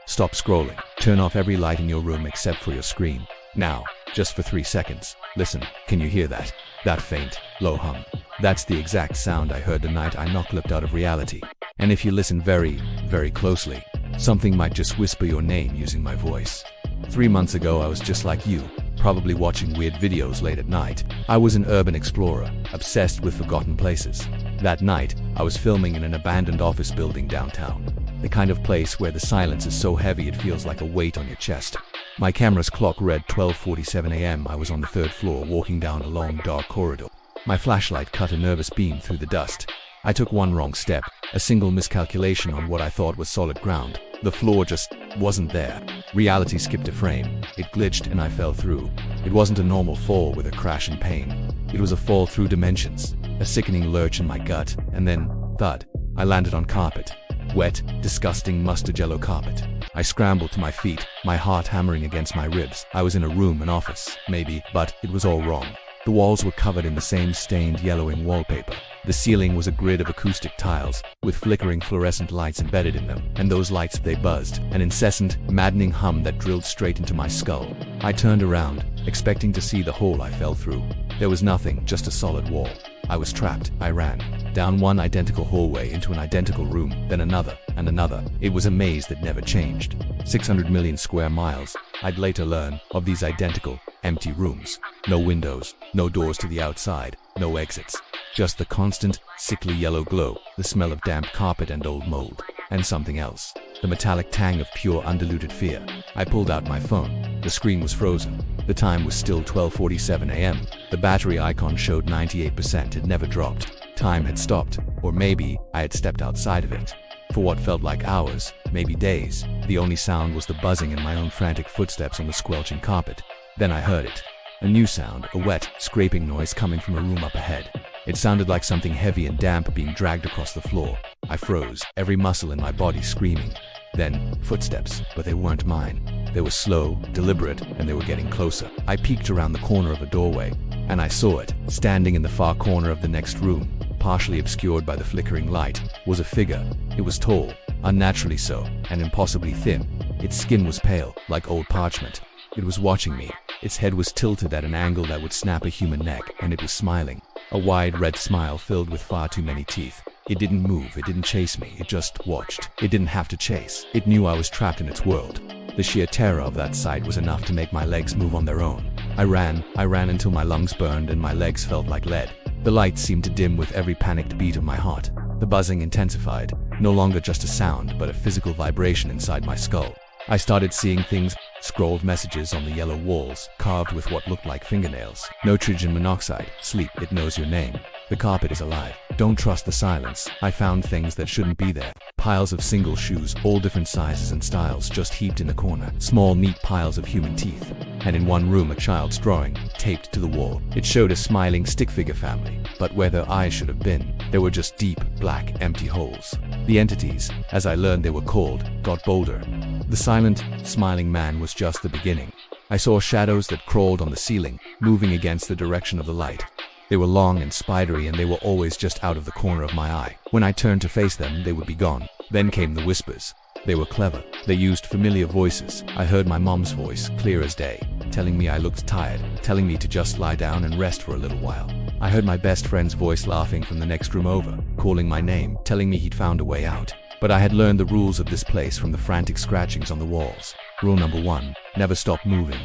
Stop scrolling. Turn off every light in your room except for your screen. Now, just for 3 seconds. Listen, can you hear that? That faint, low hum. That's the exact sound I heard the night I Noclipped out of reality. And if you listen very, very closely, something might just whisper your name using my voice. 3 months ago, I was just like you, probably watching weird videos late at night. I was an urban explorer, obsessed with forgotten places. That night, I was filming in an abandoned office building downtown. The kind of place where the silence is so heavy it feels like a weight on your chest. My camera's clock read 12:47 a.m. I was on the 3rd floor walking down a long dark corridor. My flashlight cut a nervous beam through the dust. I took one wrong step, a single miscalculation on what I thought was solid ground. The floor just wasn't there. Reality skipped a frame. It glitched and I fell through. It wasn't a normal fall with a crash and pain. It was a fall through dimensions, a sickening lurch in my gut, and then, thud, I landed on carpet. Wet, disgusting mustard yellow carpet. I scrambled to my feet, my heart hammering against my ribs. I was in a room, an office, maybe, but it was all wrong. The walls were covered in the same stained, yellowing wallpaper. The ceiling was a grid of acoustic tiles, with flickering fluorescent lights embedded in them, and those lights, they buzzed, an incessant, maddening hum that drilled straight into my skull. I turned around, expecting to see the hole I fell through. There was nothing, just a solid wall. I was trapped. I ran down one identical hallway into an identical room, then another, and another. It was a maze that never changed. 600 million square miles, I'd later learn, of these identical, empty rooms. No windows, no doors to the outside, no exits. Just the constant, sickly yellow glow, the smell of damp carpet and old mold, and something else. The metallic tang of pure, undiluted fear. I pulled out my phone. The screen was frozen. The time was still 12:47 a.m. The battery icon showed 98%. It never dropped. Time had stopped, or maybe I had stepped outside of it. For what felt like hours, maybe days, the only sound was the buzzing in my own frantic footsteps on the squelching carpet. Then I heard it. A new sound, a wet, scraping noise coming from a room up ahead. It sounded like something heavy and damp being dragged across the floor. I froze, every muscle in my body screaming. Then, footsteps, but they weren't mine. They were slow, deliberate, and they were getting closer. I peeked around the corner of a doorway, and I saw it. Standing in the far corner of the next room, partially obscured by the flickering light, was a figure. It was tall, unnaturally so, and impossibly thin. Its skin was pale, like old parchment. It was watching me. Its head was tilted at an angle that would snap a human neck, and it was smiling. A wide red smile filled with far too many teeth. It didn't move, it didn't chase me, it just watched. It didn't have to chase. It knew I was trapped in its world. The sheer terror of that sight was enough to make my legs move on their own. I ran until my lungs burned and my legs felt like lead. The light seemed to dim with every panicked beat of my heart. The buzzing intensified, no longer just a sound, but a physical vibration inside my skull. I started seeing things, scrawled messages on the yellow walls, carved with what looked like fingernails. Nitrogen monoxide, sleep, it knows your name. The carpet is alive. Don't trust the silence. I found things that shouldn't be there. Piles of single shoes, all different sizes and styles, just heaped in the corner. Small, neat piles of human teeth. And in one room, a child's drawing, taped to the wall. It showed a smiling stick figure family, but where their eyes should have been, there were just deep, black, empty holes. The entities, as I learned they were called, got bolder. The silent, smiling man was just the beginning. I saw shadows that crawled on the ceiling, moving against the direction of the light. They were long and spidery, and they were always just out of the corner of my eye. When I turned to face them, they would be gone. Then came the whispers. They were clever. They used familiar voices. I heard my mom's voice, clear as day, telling me I looked tired, telling me to just lie down and rest for a little while. I heard my best friend's voice laughing from the next room over, calling my name, telling me he'd found a way out. But I had learned the rules of this place from the frantic scratchings on the walls. Rule number 1, never stop moving.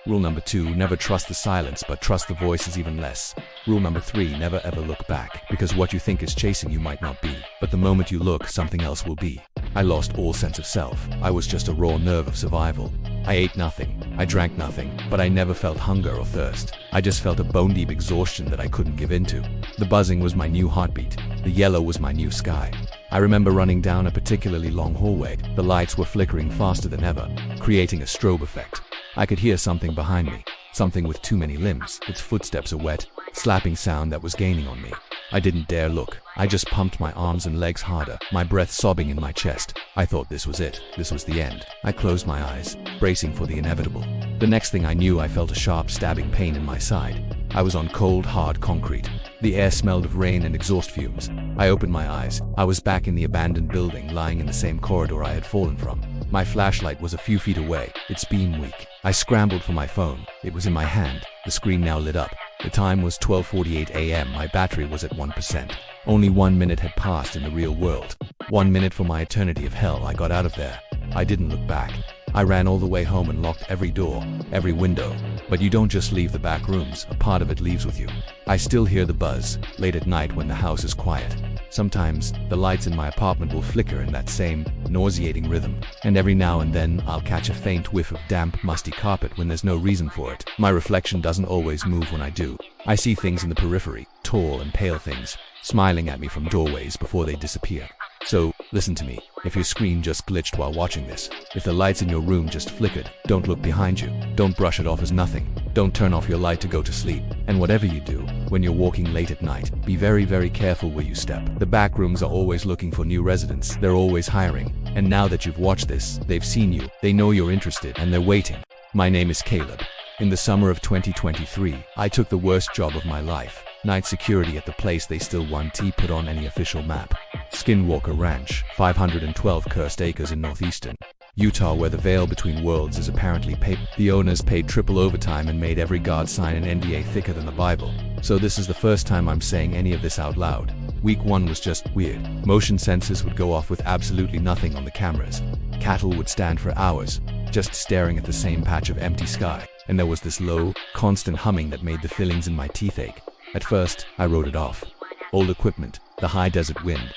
Rule number 2, never trust the silence, but trust the voices even less. Rule number 3, never ever look back, because what you think is chasing you might not be, but the moment you look, something else will be. I lost all sense of self. I was just a raw nerve of survival. I ate nothing, I drank nothing, but I never felt hunger or thirst. I just felt a bone-deep exhaustion that I couldn't give into. The buzzing was my new heartbeat. The yellow was my new sky. I remember running down a particularly long hallway. The lights were flickering faster than ever, creating a strobe effect. I could hear something behind me, something with too many limbs, its footsteps a wet, slapping sound that was gaining on me. I didn't dare look. I just pumped my arms and legs harder, my breath sobbing in my chest. I thought this was it. This was the end. I closed my eyes, bracing for the inevitable. The next thing I knew, I felt a sharp stabbing pain in my side. I was on cold, hard concrete. The air smelled of rain and exhaust fumes. I opened my eyes. I was back in the abandoned building, lying in the same corridor I had fallen from. My flashlight was a few feet away, its beam weak. I scrambled for my phone. It was in my hand. The screen now lit up. The time was 12:48 a.m. My battery was at 1%. Only 1 minute had passed in the real world. 1 minute for my eternity of hell. I got out of there. I didn't look back. I ran all the way home and locked every door, every window. But you don't just leave the back rooms, a part of it leaves with you. I still hear the buzz, late at night when the house is quiet. Sometimes, the lights in my apartment will flicker in that same, nauseating rhythm. And every now and then, I'll catch a faint whiff of damp, musty carpet when there's no reason for it. My reflection doesn't always move when I do. I see things in the periphery, tall and pale things, smiling at me from doorways before they disappear. So, listen to me. If your screen just glitched while watching this, if the lights in your room just flickered, don't look behind you. Don't brush it off as nothing. Don't turn off your light to go to sleep. And whatever you do, when you're walking late at night, be very, very careful where you step. The back rooms are always looking for new residents. They're always hiring. And now that you've watched this, they've seen you, they know you're interested, and they're waiting. My name is Caleb. In the summer of 2023, I took the worst job of my life. Night security at the place they still want to put on any official map. Skinwalker Ranch, 512 cursed acres in northeastern Utah, where the veil between worlds is apparently paid. The owners paid triple overtime and made every guard sign an NDA thicker than the Bible. So this is the first time I'm saying any of this out loud. Week 1 was just weird. Motion sensors would go off with absolutely nothing on the cameras. Cattle would stand for hours, just staring at the same patch of empty sky. And there was this low, constant humming that made the fillings in my teeth ache. At first, I wrote it off. Old equipment, the high desert wind,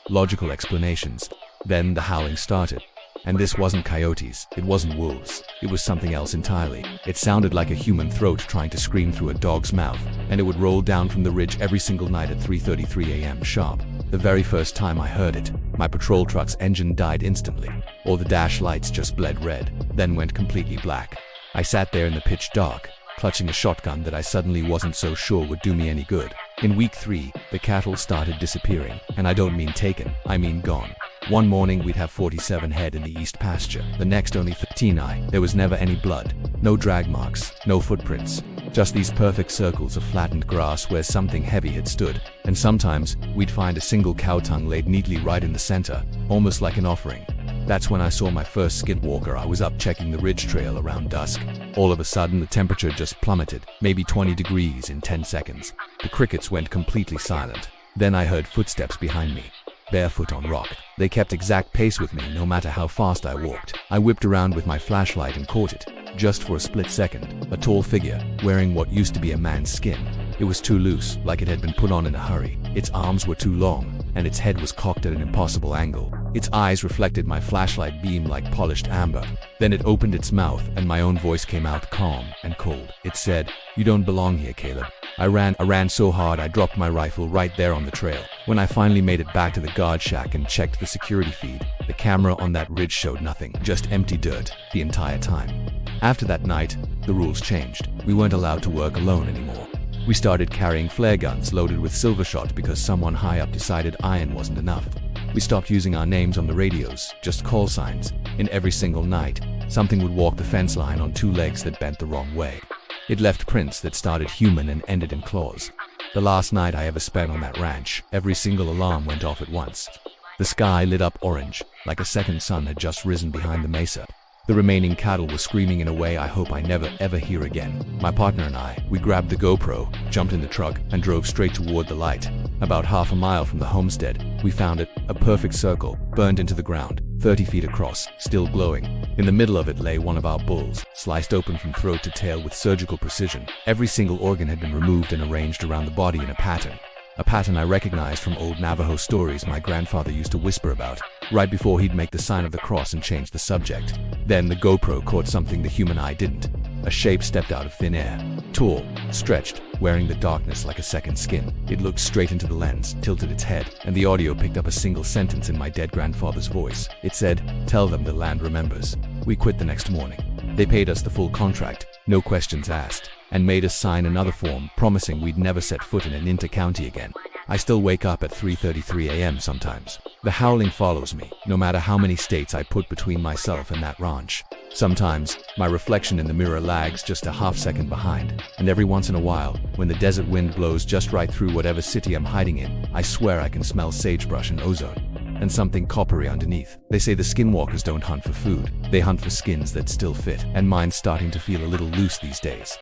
logical explanations. Then the howling started. And this wasn't coyotes, it wasn't wolves, it was something else entirely. It sounded like a human throat trying to scream through a dog's mouth, and it would roll down from the ridge every single night at 3:33 a.m. sharp. The very first time I heard it, my patrol truck's engine died instantly. All the dash lights just bled red, then went completely black. I sat there in the pitch dark, clutching a shotgun that I suddenly wasn't so sure would do me any good. In week 3, the cattle started disappearing, and I don't mean taken, I mean gone. One morning we'd have 47 head in the east pasture, the next only 13. There was never any blood, no drag marks, no footprints, just these perfect circles of flattened grass where something heavy had stood. And sometimes, we'd find a single cow tongue laid neatly right in the center, almost like an offering. That's when I saw my first skinwalker. I was up checking the ridge trail around dusk. All of a sudden, the temperature just plummeted, maybe 20 degrees in 10 seconds. The crickets went completely silent. Then I heard footsteps behind me, barefoot on rock. They kept exact pace with me, no matter how fast I walked. I whipped around with my flashlight and caught it, just for a split second. A tall figure, wearing what used to be a man's skin. It was too loose, like it had been put on in a hurry. Its arms were too long, and its head was cocked at an impossible angle. Its eyes reflected my flashlight beam like polished amber. Then it opened its mouth, and my own voice came out calm and cold. It said, "You don't belong here, Caleb." I ran so hard I dropped my rifle right there on the trail. When I finally made it back to the guard shack and checked the security feed, the camera on that ridge showed nothing, just empty dirt the entire time. After that night, the rules changed. We weren't allowed to work alone anymore. We started carrying flare guns loaded with silver shot because someone high up decided iron wasn't enough. We stopped using our names on the radios, just call signs. And every single night, something would walk the fence line on 2 legs that bent the wrong way. It left prints that started human and ended in claws. The last night I ever spent on that ranch, every single alarm went off at once. The sky lit up orange, like a second sun had just risen behind the mesa. The remaining cattle were screaming in a way I hope I never ever hear again. My partner and I, we grabbed the GoPro, jumped in the truck, and drove straight toward the light. About half a mile from the homestead, we found it, a perfect circle, burned into the ground, 30 feet across, still glowing. In the middle of it lay one of our bulls, sliced open from throat to tail with surgical precision. Every single organ had been removed and arranged around the body in a pattern. A pattern I recognized from old Navajo stories my grandfather used to whisper about, right before he'd make the sign of the cross and change the subject. Then the GoPro caught something the human eye didn't. A shape stepped out of thin air. Tall, stretched, wearing the darkness like a second skin. It looked straight into the lens, tilted its head, and the audio picked up a single sentence in my dead grandfather's voice. It said, "Tell them the land remembers." We quit the next morning. They paid us the full contract, no questions asked, and made us sign another form promising we'd never set foot in an inter-county again. I still wake up at 3:33 a.m. sometimes. The howling follows me, no matter how many states I put between myself and that ranch. Sometimes, my reflection in the mirror lags just a half-second behind, and every once in a while, when the desert wind blows just right through whatever city I'm hiding in, I swear I can smell sagebrush and ozone. and something coppery underneath. They say the skinwalkers don't hunt for food, they hunt for skins that still fit, and mine's starting to feel a little loose these days.